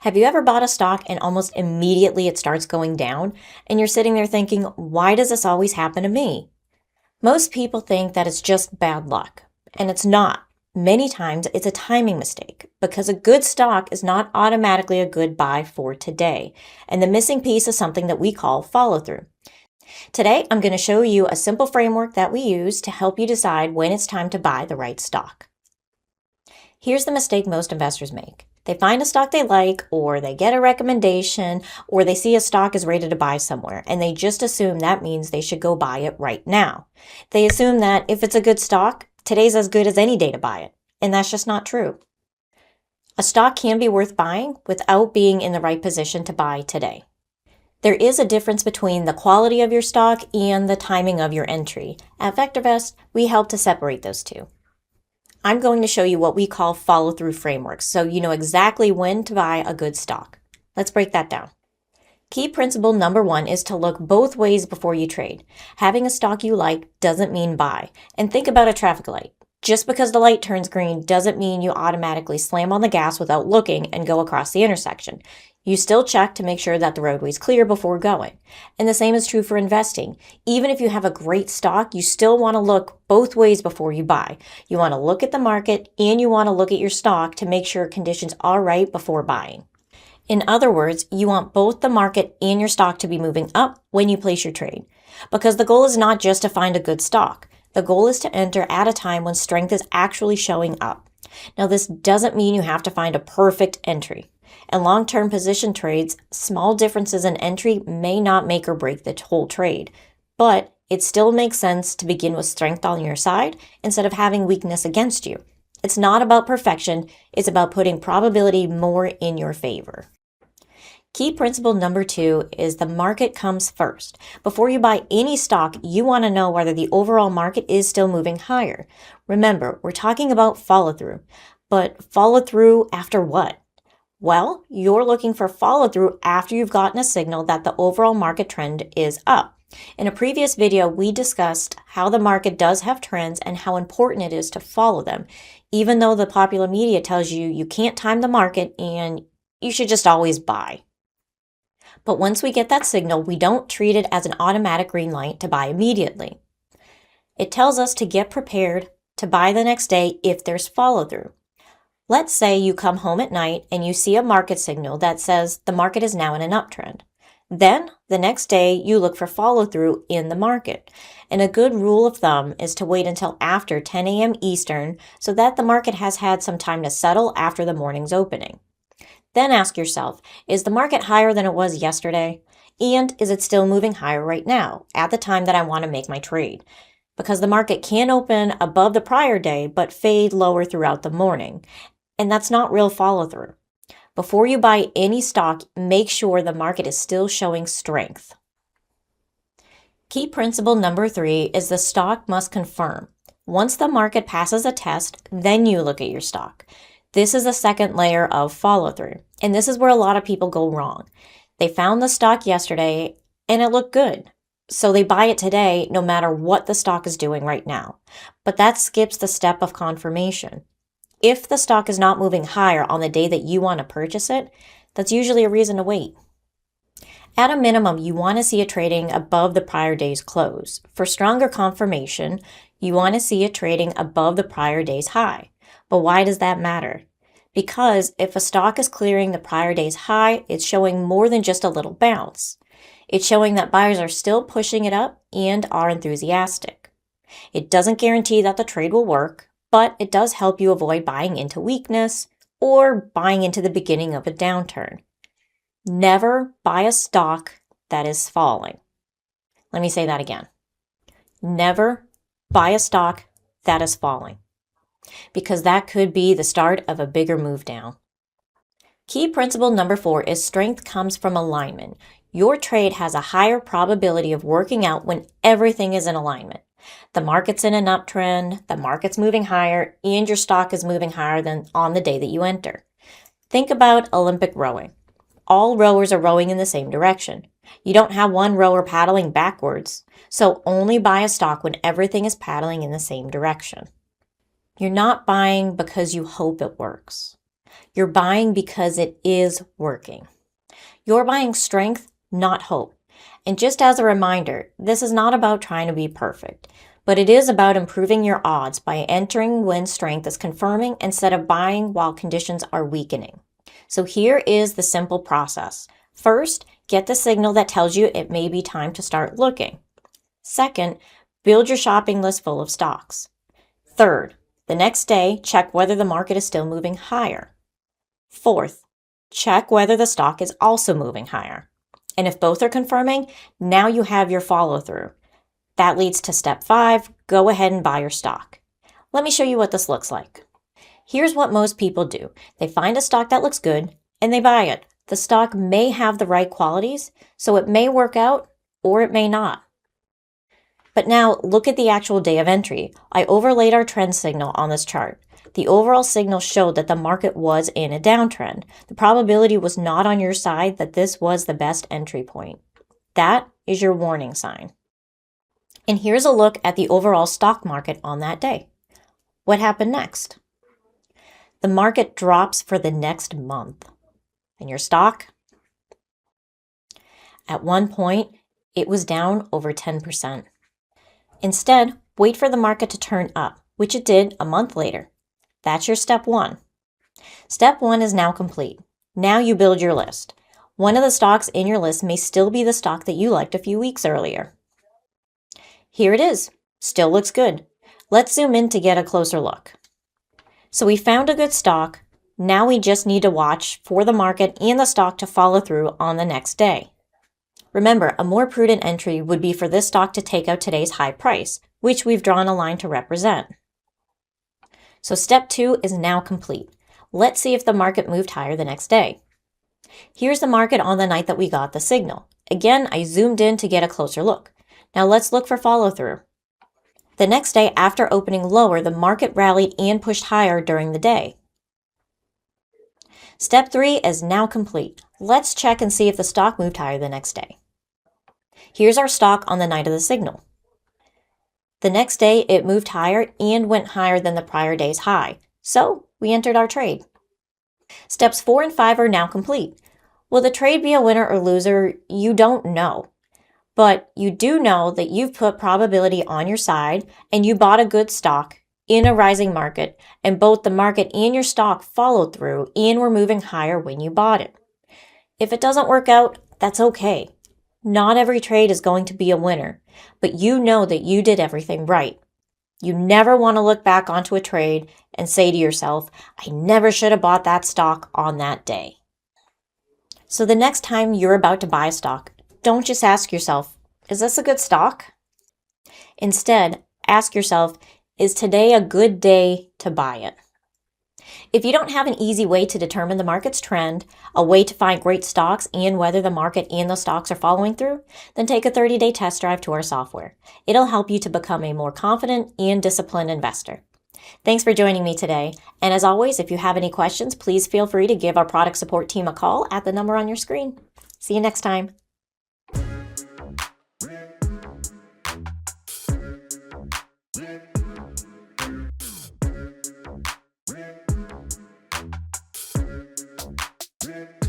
Have you ever bought a stock and almost immediately it starts going down and you're sitting there thinking, why does this always happen to me? Most people think that it's just bad luck, and it's not. Many times it's a timing mistake because a good stock is not automatically a good buy for today, and the missing piece is something that we call follow through. Today, I'm going to show you a simple framework that we use to help you decide when it's time to buy the right stock. Here's the mistake most investors make. They find a stock they like, or they get a recommendation, or they see a stock is rated to buy somewhere, and they just assume that means they should go buy it right now. They assume that if it's a good stock, today's as good as any day to buy it, and that's just not true. A stock can be worth buying without being in the right position to buy today. There is a difference between the quality of your stock and the timing of your entry. At VectorVest, we help to separate those two. I'm going to show you what we call follow-through frameworks, so you know exactly when to buy a good stock. Let's break that down. Key principle number 1 is to look both ways before you trade. Having a stock you like doesn't mean buy. And think about a traffic light. Just because the light turns green doesn't mean you automatically slam on the gas without looking and go across the intersection. You still check to make sure that the roadway's clear before going. And the same is true for investing. Even if you have a great stock, you still want to look both ways before you buy. You want to look at the market and you want to look at your stock to make sure conditions are right before buying. In other words, you want both the market and your stock to be moving up when you place your trade. Because the goal is not just to find a good stock. The goal is to enter at a time when strength is actually showing up. Now, this doesn't mean you have to find a perfect entry. In long-term position trades, small differences in entry may not make or break the whole trade, but it still makes sense to begin with strength on your side instead of having weakness against you. It's not about perfection, it's about putting probability more in your favor. Key principle number 2 is the market comes first. Before you buy any stock, you want to know whether the overall market is still moving higher. Remember, we're talking about follow through, but follow through after what? Well, you're looking for follow through after you've gotten a signal that the overall market trend is up. In a previous video, we discussed how the market does have trends and how important it is to follow them, even though the popular media tells you you can't time the market and you should just always buy. But once we get that signal, we don't treat it as an automatic green light to buy immediately. It tells us to get prepared to buy the next day if there's follow through. Let's say you come home at night and you see a market signal that says the market is now in an uptrend. Then, the next day, you look for follow-through in the market. And a good rule of thumb is to wait until after 10 a.m. Eastern so that the market has had some time to settle after the morning's opening. Then ask yourself, is the market higher than it was yesterday? And is it still moving higher right now, at the time that I want to make my trade? Because the market can open above the prior day, but fade lower throughout the morning. And that's not real follow-through. Before you buy any stock, make sure the market is still showing strength. Key principle number 3 is the stock must confirm. Once the market passes a test, then you look at your stock. This is the second layer of follow-through, and this is where a lot of people go wrong. They found the stock yesterday and it looked good, so they buy it today no matter what the stock is doing right now. But that skips the step of confirmation. If the stock is not moving higher on the day that you want to purchase it, that's usually a reason to wait. At a minimum, you want to see it trading above the prior day's close. For stronger confirmation, you want to see it trading above the prior day's high. But why does that matter? Because if a stock is clearing the prior day's high, it's showing more than just a little bounce. It's showing that buyers are still pushing it up and are enthusiastic. It doesn't guarantee that the trade will work, but it does help you avoid buying into weakness or buying into the beginning of a downturn. Never buy a stock that is falling. Let me say that again. Never buy a stock that is falling, because that could be the start of a bigger move down. Key principle number 4 is strength comes from alignment. Your trade has a higher probability of working out when everything is in alignment. The market's in an uptrend, the market's moving higher, and your stock is moving higher than on the day that you enter. Think about Olympic rowing. All rowers are rowing in the same direction. You don't have one rower paddling backwards, so only buy a stock when everything is paddling in the same direction. You're not buying because you hope it works. You're buying because it is working. You're buying strength, not hope. And just as a reminder, this is not about trying to be perfect, but it is about improving your odds by entering when strength is confirming instead of buying while conditions are weakening. So here is the simple process. First, get the signal that tells you it may be time to start looking. Second, build your shopping list full of stocks. Third, the next day, check whether the market is still moving higher. Fourth, check whether the stock is also moving higher. And if both are confirming, now you have your follow-through. That leads to step 5, go ahead and buy your stock. Let me show you what this looks like. Here's what most people do. They find a stock that looks good and they buy it. The stock may have the right qualities, so it may work out or it may not. But now look at the actual day of entry. I overlaid our trend signal on this chart. The overall signal showed that the market was in a downtrend. The probability was not on your side that this was the best entry point. That is your warning sign. And here's a look at the overall stock market on that day. What happened next? The market drops for the next month. And your stock? At one point, it was down over 10%. Instead, wait for the market to turn up, which it did a month later. That's your step 1. Step 1 is now complete. Now you build your list. One of the stocks in your list may still be the stock that you liked a few weeks earlier. Here it is. Still looks good. Let's zoom in to get a closer look. So we found a good stock. Now we just need to watch for the market and the stock to follow through on the next day. Remember, a more prudent entry would be for this stock to take out today's high price, which we've drawn a line to represent. So step 2 is now complete. Let's see if the market moved higher the next day. Here's the market on the night that we got the signal. Again, I zoomed in to get a closer look. Now let's look for follow-through. The next day, after opening lower, the market rallied and pushed higher during the day. Step 3 is now complete. Let's check and see if the stock moved higher the next day. Here's our stock on the night of the signal. The next day, it moved higher and went higher than the prior day's high, so we entered our trade. Steps 4 and 5 are now complete. Will the trade be a winner or loser? You don't know. But you do know that you've put probability on your side and you bought a good stock in a rising market, and both the market and your stock followed through and were moving higher when you bought it. If it doesn't work out, that's okay. Not every trade is going to be a winner, but you know that you did everything right. You never want to look back onto a trade and say to yourself, I never should have bought that stock on that day. So the next time you're about to buy a stock, don't just ask yourself, is this a good stock? Instead, ask yourself, is today a good day to buy it? If you don't have an easy way to determine the market's trend, a way to find great stocks and whether the market and the stocks are following through, then take a 30-day test drive to our software. It'll help you to become a more confident and disciplined investor. Thanks for joining me today. And as always, if you have any questions, please feel free to give our product support team a call at the number on your screen. See you next time. Yeah.